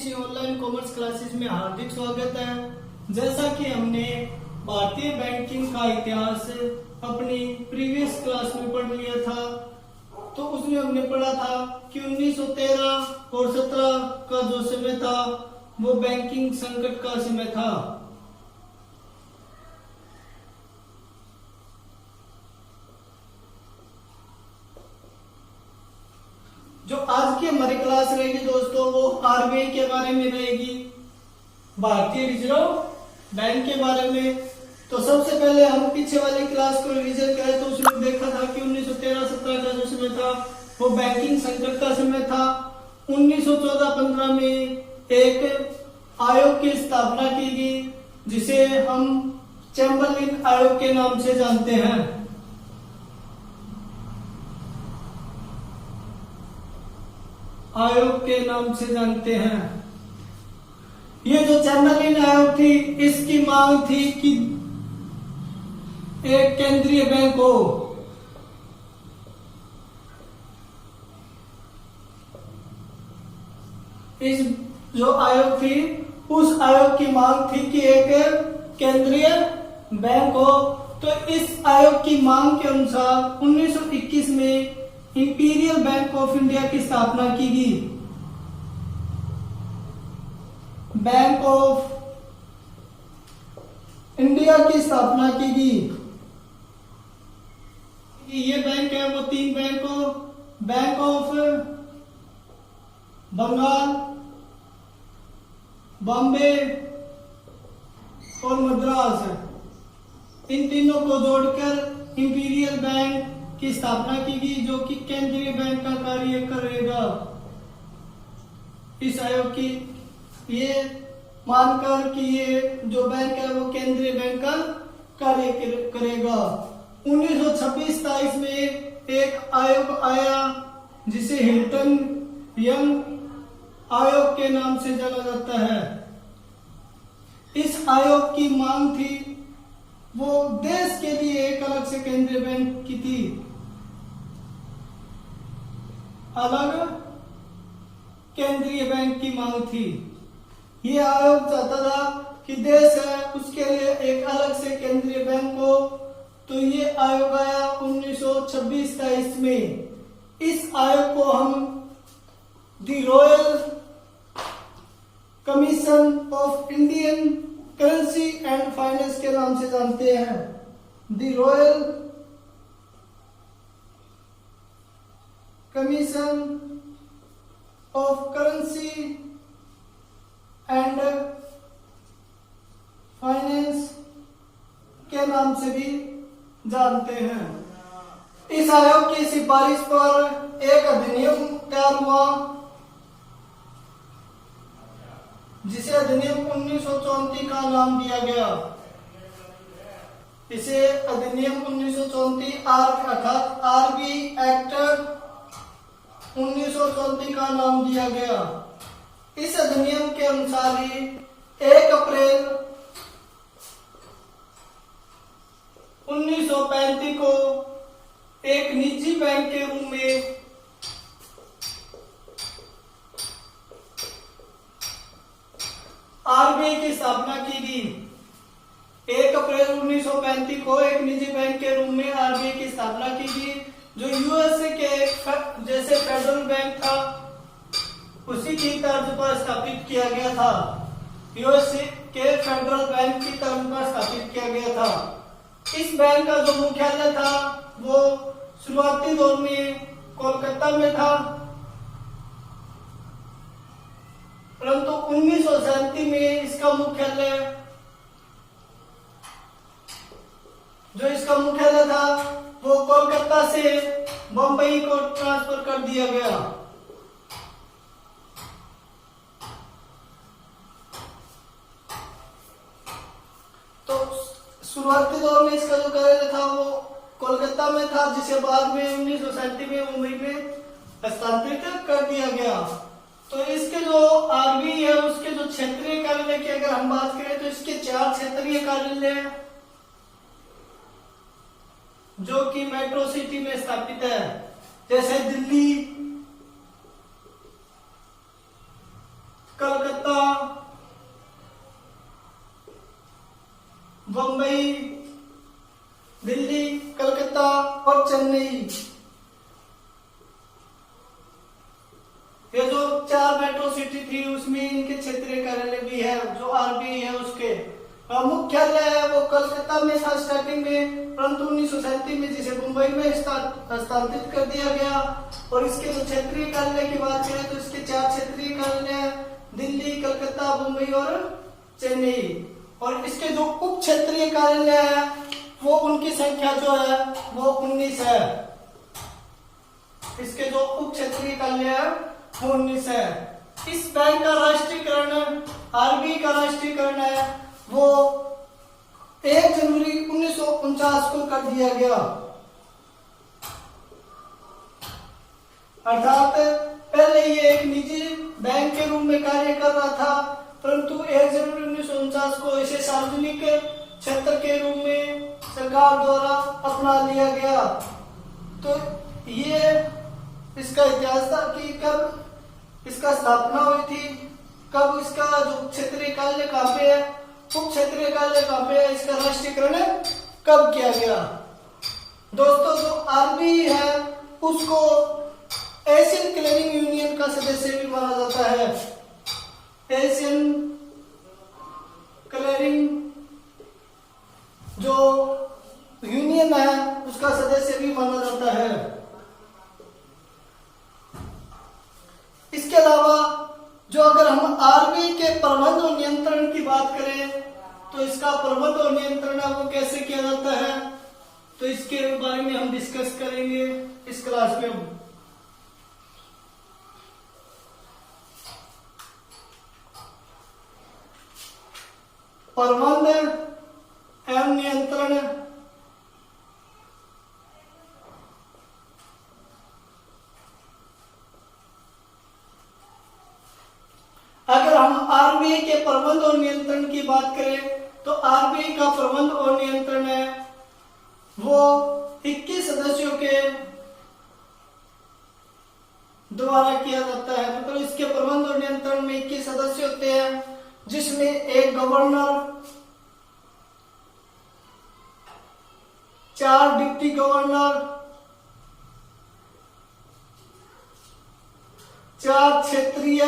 सी online commerce classes में हार्दिक स्वागत है। जैसा कि हमने भारतीय बैंकिंग का इतिहास अपनी प्रीवियस क्लास में पढ़ लिया था, तो उसमें हमने पढ़ा था कि 1913 और 17 का जो समय था वो बैंकिंग संकट का समय था। जो आज की हमारी क्लास रहेगी दोस्तों, वो आरबीआई के बारे में रहेगी, भारतीय रिजर्व बैंक के बारे में। तो सबसे पहले हम पीछे वाली क्लास को रिविजन करें तो उसमें देखा था कि 1913-17 का जो समय था वो बैंकिंग संकट का समय था। 1914-15 में एक आयोग की स्थापना की गई जिसे हम चैम्बरलिन आयोग के नाम से जानते हैं। आयोग के नाम से जानते हैं। ये जो चैम्बरलिन आयोग थी, इसकी मांग थी कि एक केंद्रीय बैंक हो। इस जो आयोग थी, उस आयोग की मांग थी कि एक केंद्रीय बैंक हो। तो इस आयोग की मांग के अनुसार 1921 में इंपीरियल बैंक ऑफ इंडिया की स्थापना की गई। बैंक ऑफ इंडिया की स्थापना की गई। ये बैंक है वो तीन बैंकों, बैंक ऑफ बंगाल, बॉम्बे और मद्रास, इन तीनों को जोड़कर इंपीरियल बैंक की स्थापना की गई, जो कि केंद्रीय बैंक का कार्य करेगा। इस आयोग की ये मानकर कि ये जो बैंक है वो केंद्रीय बैंक का कार्य करेगा। 1926-27 में एक आयोग आया जिसे हिल्टन यंग आयोग के नाम से जाना जाता है। इस आयोग की मांग थी वो देश के लिए एक अलग से केंद्रीय बैंक की थी, अलग केंद्रीय बैंक की मांग थी। ये आयोग चाहता था कि देश है उसके लिए एक अलग से केंद्रीय बैंक हो। तो ये आयोग आया 1926-27 में। इस आयोग को हम the royal commission of Indian currency and finance के नाम से जानते हैं। The royal commission of currency and finance के नाम से भी जानते हैं। इस आयोग की सिफारिश पर एक अधिनियम तैयार हुआ जिसे अधिनियम 1934 का नाम दिया गया। इसे अधिनियम 1934 अर्थात आरबीआई एक्ट 1934 का नाम दिया गया। इस अधिनियम के अनुसार ही 1 अप्रैल 1935 को एक निजी बैंक के रूप में आरबीआई की स्थापना की गई। 1 अप्रैल 1935 को एक निजी बैंक के रूप में आरबीआई की स्थापना की गई, जो यूएसए के जैसे फेडरल बैंक था उसी की तर्ज पर स्थापित किया गया था। यूएसए के फेडरल बैंक की तर्ज पर स्थापित किया गया था। इस बैंक का जो मुख्यालय था वो शुरुआती दौर में कोलकाता में था, परंतु 1937 में इसका मुख्यालय था वो कोलकाता से बंबई को ट्रांसफर कर दिया गया। तो शुरुआती दौर में इसका जो कार्यालय था वो कोलकाता में था, जिसे बाद में 1937 में मुंबई में हस्तांतरित कर दिया गया। तो इसके जो आरबीआई है उसके जो क्षेत्रीय कार्यालय की अगर हम बात करें तो इसके 4 क्षेत्रीय कार्यालय हैं जो कि मेट्रो सिटी में स्थापित है, जैसे दिल्ली, कलकत्ता, और चेन्नई। ये जो 4 मेट्रो सिटी थी उसमें इनके क्षेत्रीय कार्यालय भी है, जो आरबीआई है उसके। मुख्यालय है वो कलकत्ता में था स्टार्टिंग में, परंतु 1937 में जिसे मुंबई में स्थानांतरित कर दिया गया। और इसके जो क्षेत्रीय कार्यालय की बात करें तो इसके 4 क्षेत्रीय कार्यालय है, दिल्ली, कलकत्ता, मुंबई और चेन्नई। और इसके जो उप क्षेत्रीय कार्यालय है वो उनकी संख्या जो है वो 19 है। इसके जो उप क्षेत्रीय कार्यालय है वो 19 है। इस बैंक का राष्ट्रीयकरण, आरबीआई का राष्ट्रीयकरण है वो 1 जनवरी 1949 को कर दिया गया। अर्थात पहले ये एक निजी बैंक के रूप में कार्य कर रहा था, परंतु 1 जनवरी 1949 को इसे सार्वजनिक क्षेत्र के रूप में सरकार द्वारा अपना लिया गया। तो ये इसका इतिहास था कि कब इसका स्थापना हुई थी, कब इसका जो क्षेत्रीय कार्यालय कहाँ पे है, उप क्षेत्रीय कार्यालय कहाँ पे है, इसका राष्ट्रीयकरण कब किया गया। दोस्तों जो आरबीआई है उसको एशियन क्लियरिंग यूनियन का सदस्य भी माना जाता है। एशियन क्लियरिंग जो यूनियन है उसका सदस्य भी माना जाता है। इसके अलावा जो अगर हम आरबीआई के प्रबंध और नियंत्रण की बात करें तो इसका प्रबंध और नियंत्रण वो कैसे किया जाता है, तो इसके बारे में हम डिस्कस करेंगे इस क्लास में। प्रबंध एवं नियंत्रण। अगर हम आरबीआई के प्रबंध और नियंत्रण की बात करें तो आरबीआई का प्रबंध और नियंत्रण है वो 21 सदस्यों के द्वारा किया जाता है। मतलब इसके प्रबंध और नियंत्रण में 21 सदस्य होते हैं, जिसमें एक गवर्नर, 4 डिप्टी गवर्नर, 4 क्षेत्रीय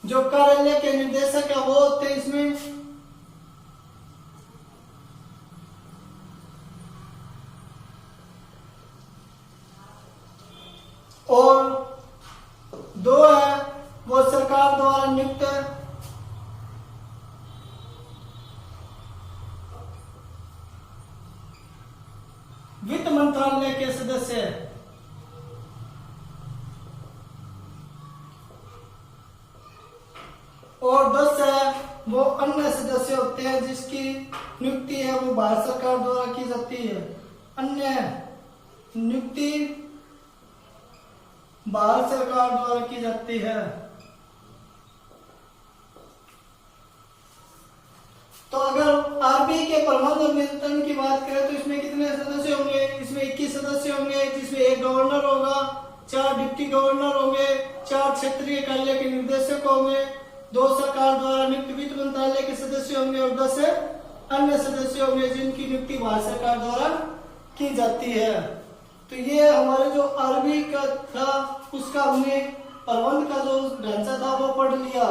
जो कार्यालय के निर्देशक है वो होते हैं इसमें, और 2 है वो सरकार द्वारा नियुक्त वित्त मंत्रालय के सदस्य है। और 10 है वो अन्य सदस्य होते हैं जिसकी नियुक्ति है वो भारत सरकार द्वारा की जाती है। अन्य नियुक्ति भारत सरकार द्वारा की जाती है। तो अगर आरबीआई के प्रबंध और नियंत्रण की बात करें तो इसमें कितने सदस्य होंगे, इसमें 21 सदस्य होंगे, जिसमें एक गवर्नर होगा, 4 डिप्टी गवर्नर होंगे, 4 क्षेत्रीय कार्यालय के निर्देशक होंगे, 2 सरकार द्वारा नियुक्त वित्त मंत्रालय के सदस्य होंगे और 10 अन्य सदस्य होंगे जिनकी नियुक्ति भारत सरकार द्वारा की जाती है। तो ये हमारे जो आरबीआई का था उसका हमने प्रबंध का जो ढांचा था वो पढ़ लिया।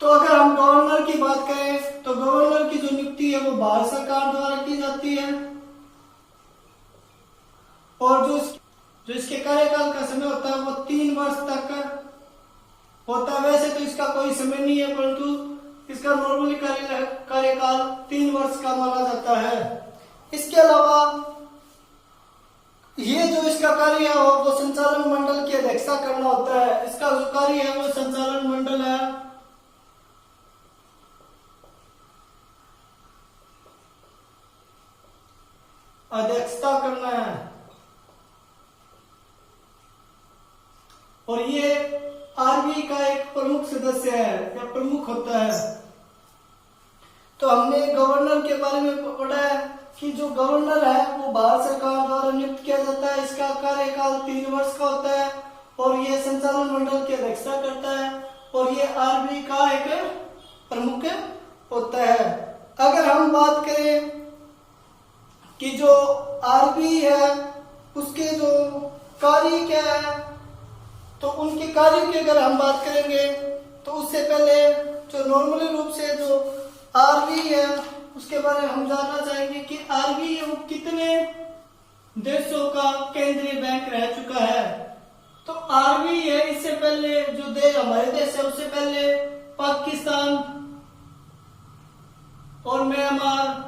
तो अगर हम गवर्नर की बात करें तो गवर्नर की जो नियुक्ति है वो भारत सरकार द्वारा की जाती है, और जो इसके कार्यकाल का समय होता है वो 3 वर्ष तक होता है। वैसे तो इसका कोई समय नहीं है, परंतु इसका नॉर्मली कार्यकाल 3 वर्ष का माना जाता है। इसके अलावा ये जो इसका कार्य है वो संचालन मंडल की अध्यक्षता करना होता है। इसका जो कार्य है वो संचालन मंडल है, अध्यक्षता करना है, और ये आरबीआई का एक प्रमुख सदस्य है या प्रमुख होता है। तो हमने गवर्नर के बारे में पढ़ा है कि जो गवर्नर है वो भारत सरकार द्वारा नियुक्त किया जाता है। इसका कार्यकाल 3 वर्ष का होता है और ये संचालन मंडल की अध्यक्षता करता है, और ये आरबीआई का एक प्रमुख होता है। अगर हम बात करें कि जो आरबीआई है उसके जो कार्य क्या है, तो उनके कार्य की अगर हम बात करेंगे तो उससे पहले जो नॉर्मली रूप से जो आरबीआई है उसके बारे में हम जानना चाहेंगे कि आरबीआई वो कितने देशों का केंद्रीय बैंक रह चुका है। तो आरबीआई है इससे पहले जो देश हमारे देश है उससे पहले पाकिस्तान और म्यांमार,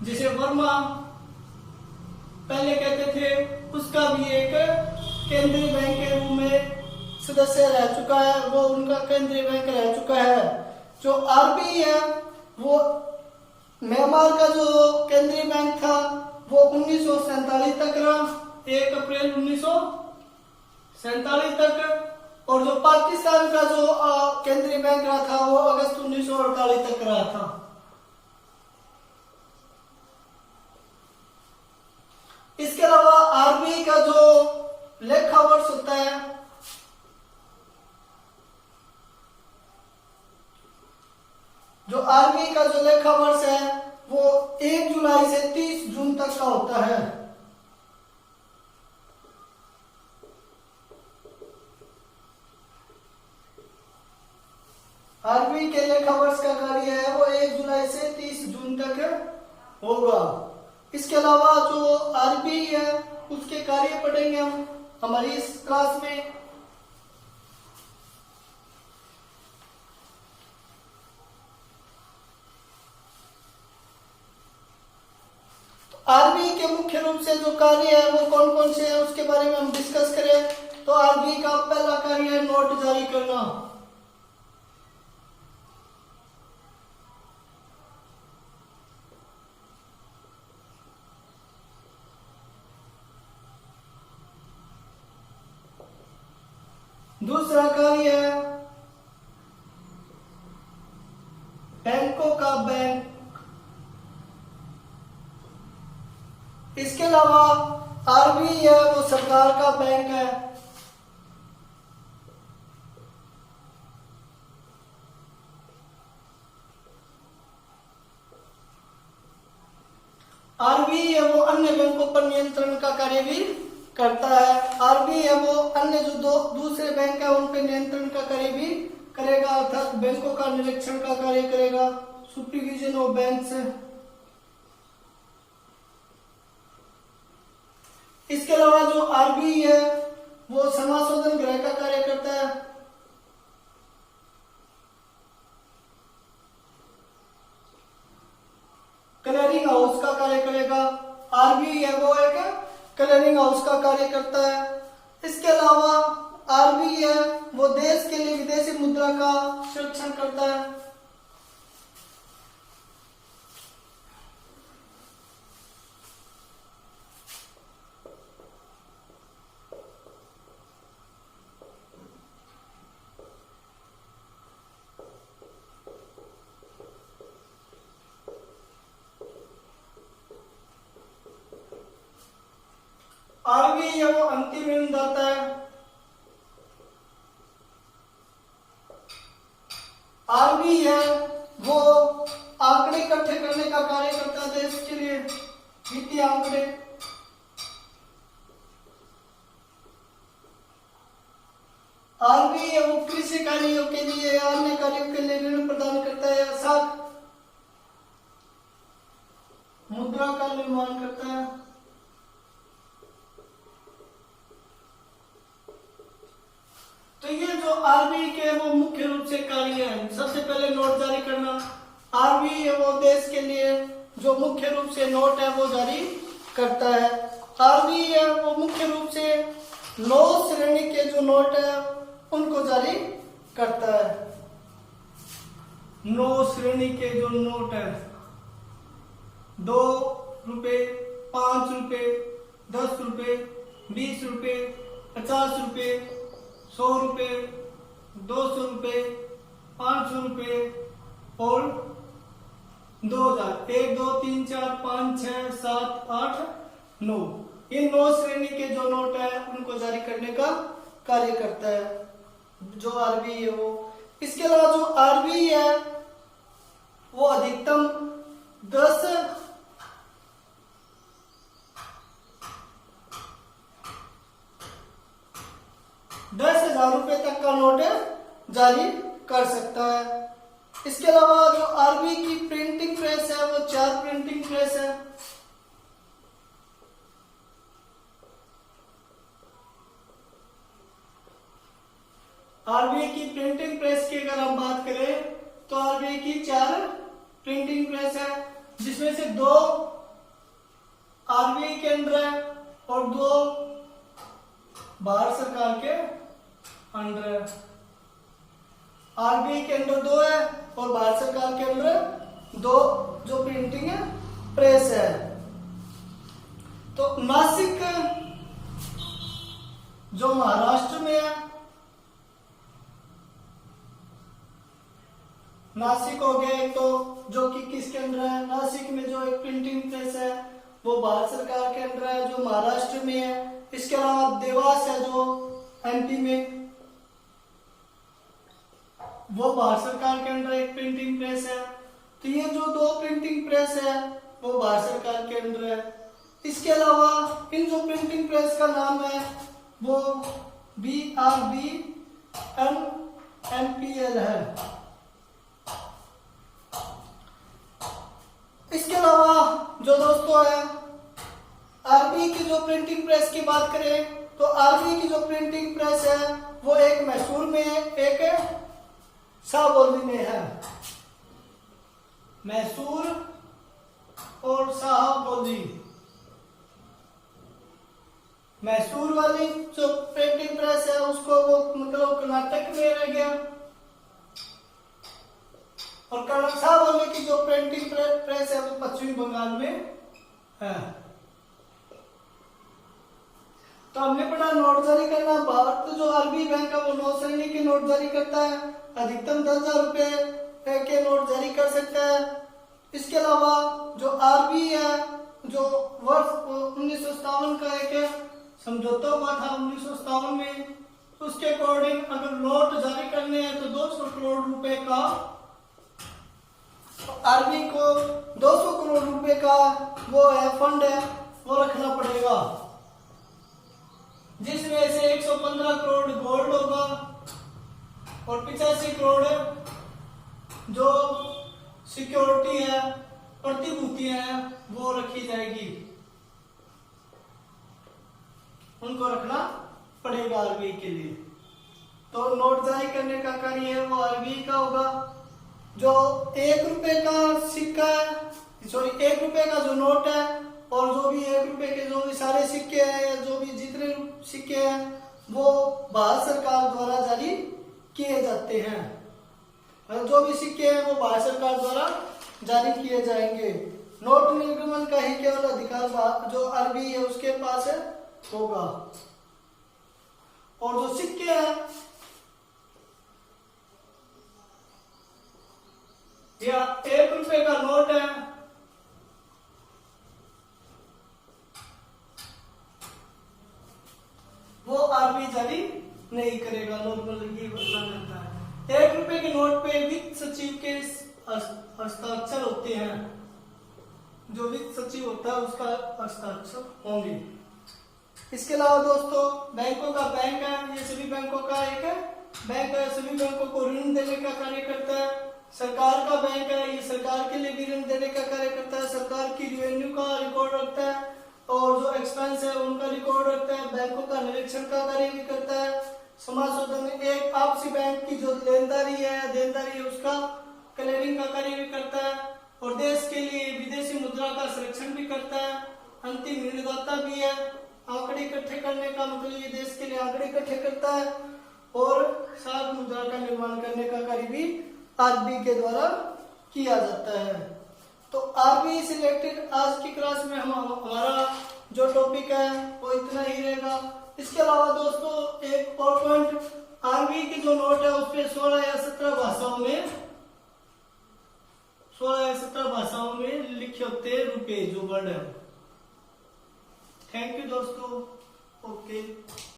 जिसे वर्मा पहले कहते थे, उसका भी एक केंद्रीय बैंक के रूप में सदस्य रह चुका है, वो उनका केंद्रीय बैंक रह चुका है। जो आरबीआई है वो म्यांमार का जो केंद्रीय बैंक था वो 1947 तक रहा, 1 अप्रैल 1947 तक, और जो पाकिस्तान का जो केंद्रीय बैंक रहा था वो अगस्त 1948 तक रहा था। इसके अलावा आरबीआई का जो लेखा वर्ष होता है जो आरबीआई का जो लेखा वर्ष है वो 1 जुलाई से 30 जून तक का होता है। आरबीआई के लेखा वर्ष का कार्य है वो 1 जुलाई से 30 जून तक होगा। इसके अलावा जो आरबीआई है उसके कार्य पढ़ेंगे हम हमारी इस क्लास में। आरबीआई के मुख्य रूप से जो कार्य है वो कौन कौन से है उसके बारे में हम डिस्कस करें। तो आरबीआई का पहला कार्य है नोट जारी करना। दूसरा कार्य है बैंकों का बैंक। इसके अलावा आरबीआई है वो सरकार का बैंक है। आरबीआई है वो अन्य बैंकों पर नियंत्रण का कार्य भी करता है। आरबीआई है वो अन्य जो दूसरे बैंक है उन पर नियंत्रण का कार्य भी करेगा, अर्थात बैंकों का निरीक्षण का कार्य करेगा, सुपरविजन ऑफ बैंक्स। इसके अलावा जो आरबीआई है वो समाशोधन गृह का कार्य करता है। क्लियरिंग हाउस का कार्य करेगा। आरबीआई है वो एक क्लियरिंग हाउस का कार्य करता है। इसके अलावा आरबीआई है वो देश के लिए विदेशी मुद्रा का संरक्षण करता है। आरबीआई है वो अंतिम ऋणदाता है। आरबीआई है वो आंकड़े इकट्ठे करने का कार्य करता है देश के लिए, वित्तीय आंकड़े। आरबीआई है वो कृषि कार्यों के लिए या अन्य कार्यों के लिए ऋण प्रदान करता है, साथ मुद्रा का निर्माण करता है। तो ये जो आरबीआई के वो मुख्य रूप से कार्य है, सबसे पहले नोट जारी करना। आरबीआई है वो देश के लिए जो मुख्य रूप से नोट है वो जारी करता है। आरबीआई है वो मुख्य रूप से 9 श्रेणी के जो नोट है उनको जारी करता है। 9 श्रेणी के जो नोट है, 2 रुपए, 5 रुपए, 10 रुपए, 20 रुपए, 50 रुपए, 100 रुपए, 200 रुपए, 500 रुपए और 2000। 1 2 3 4 5 6 7 8 9, इन 9 श्रेणी के जो नोट है उनको जारी करने का कार्य करता है जो आरबीआई है वो। इसके अलावा जो आरबीआई है वो अधिकतम 10 10,000 रुपए तक का नोट जारी कर सकता है। इसके अलावा जो आरबीआई की प्रिंटिंग प्रेस है वो 4 प्रिंटिंग प्रेस है। आरबीआई की प्रिंटिंग प्रेस की अगर हम बात करें तो आरबीआई की 4 प्रिंटिंग प्रेस है, जिसमें से 2 आरबीआई के अंडर है और 2 भारत सरकार के अंडर है। आरबीआई के अंडर 2 है और भारत सरकार के अंडर 2 जो प्रिंटिंग प्रेस है। तो नासिक जो महाराष्ट्र में है, नासिक हो गया एक, तो जो कि किसके अंडर है, नासिक में जो एक प्रिंटिंग प्रेस है वो भारत सरकार के अंडर है जो महाराष्ट्र में है। इसके अलावा देवास है जो एमपी में, वो भारत सरकार के अंडर एक प्रिंटिंग प्रेस है। तो ये जो 2 प्रिंटिंग प्रेस है वो भारत सरकार के अंडर है। इसके अलावा इन जो प्रिंटिंग प्रेस का नाम है वो BRBNMPL है। इसके अलावा जो दोस्तों है आरबीआई की जो प्रिंटिंग प्रेस की बात करें तो आरबीआई की जो प्रिंटिंग प्रेस है वो एक मैसूर में है, एक शाहबोली में है। मैसूर और शाहबोली। मैसूर वाली जो प्रिंटिंग प्रेस है उसको वो मतलब कर्नाटक में रह गया, और शाहबोली की जो प्रिंटिंग प्रेस है वो पश्चिमी बंगाल में है। तो हमने पढ़ा नोट जारी करना। भारत जो आरबीआई बैंक है वो 9 श्रेणी के नोट जारी करता है, अधिकतम 10,000 रुपए के नोट जारी कर सकता है। इसके अलावा जो आरबीआई है जो वर्ष 1957 का एक समझौता हुआ था 1957 में, उसके अकॉर्डिंग अगर नोट जारी करने हैं तो 200 करोड़ रुपए का आरबीआई को 200 करोड़ रुपए का वो है फंड है वो रखना पड़ेगा, जिसमें से 115 करोड़ गोल्ड होगा और 85 करोड़ जो सिक्योरिटी है, प्रतिभूतियां हैं वो रखी जाएगी, उनको रखना पड़ेगा आरबीआई के लिए। तो नोट जारी करने का कार्य है वो आरबीआई का होगा। जो 1 रुपए का सिक्का है, सॉरी 1 रुपए का जो नोट है और जो भी 1 रुपए के जो भी सारे सिक्के हैं या जो भी जितने सिक्के हैं वो भारत सरकार द्वारा जारी किए जाते हैं। जो भी सिक्के हैं वो भारत सरकार द्वारा जारी किए जाएंगे। नोट निर्गमन का ही केवल अधिकार जो आरबीआई है उसके पास है होगा। और जो सिक्के हैं या 1 रुपए का नोट है वो आरबीआई जारी नहीं करेगा, नॉर्मल ये बदला रहता है। 1 रुपए के नोट पे वित्त सचिव के हस्ताक्षर होते हैं, जो वित्त सचिव होता है उसका हस्ताक्षर होंगे। इसके अलावा दोस्तों बैंकों का बैंक है, ये सभी बैंकों का एक बैंक है, सभी बैंकों को ऋण देने का कार्य करता है। सरकार का बैंक है, ये सरकार के लिए भी ऋण देने का कार्य करता है, सरकार की रेवेन्यू का रिकॉर्ड रखता है और जो एक्सपेंस है उनका रिकॉर्ड रखता है, बैंकों का निरीक्षण का कार्य भी करता है। समाज शोधन में एक आपसी बैंक की जो देनदारी है उसका क्लियरिंग का कार्य भी करता है और देश के लिए विदेशी मुद्रा का संरक्षण भी करता है। अंतिम ऋणदाता भी है, आंकड़े इकट्ठे करने का मतलब ये देश के लिए आंकड़े इकट्ठे करता है और सात मुद्रा का निर्माण करने का कार्य भी आरबीआई के द्वारा किया जाता है। तो आरबीआई से रिलेटेड आज की क्लास में हमारा जो टॉपिक है वो इतना ही रहेगा। इसके अलावा दोस्तों एक और पॉइंट, आरबीआई की जो नोट है उसपे 16 या 17 भाषाओं में लिखे होते हैं रुपए जो वर्ड है। थैंक यू दोस्तों, ओके।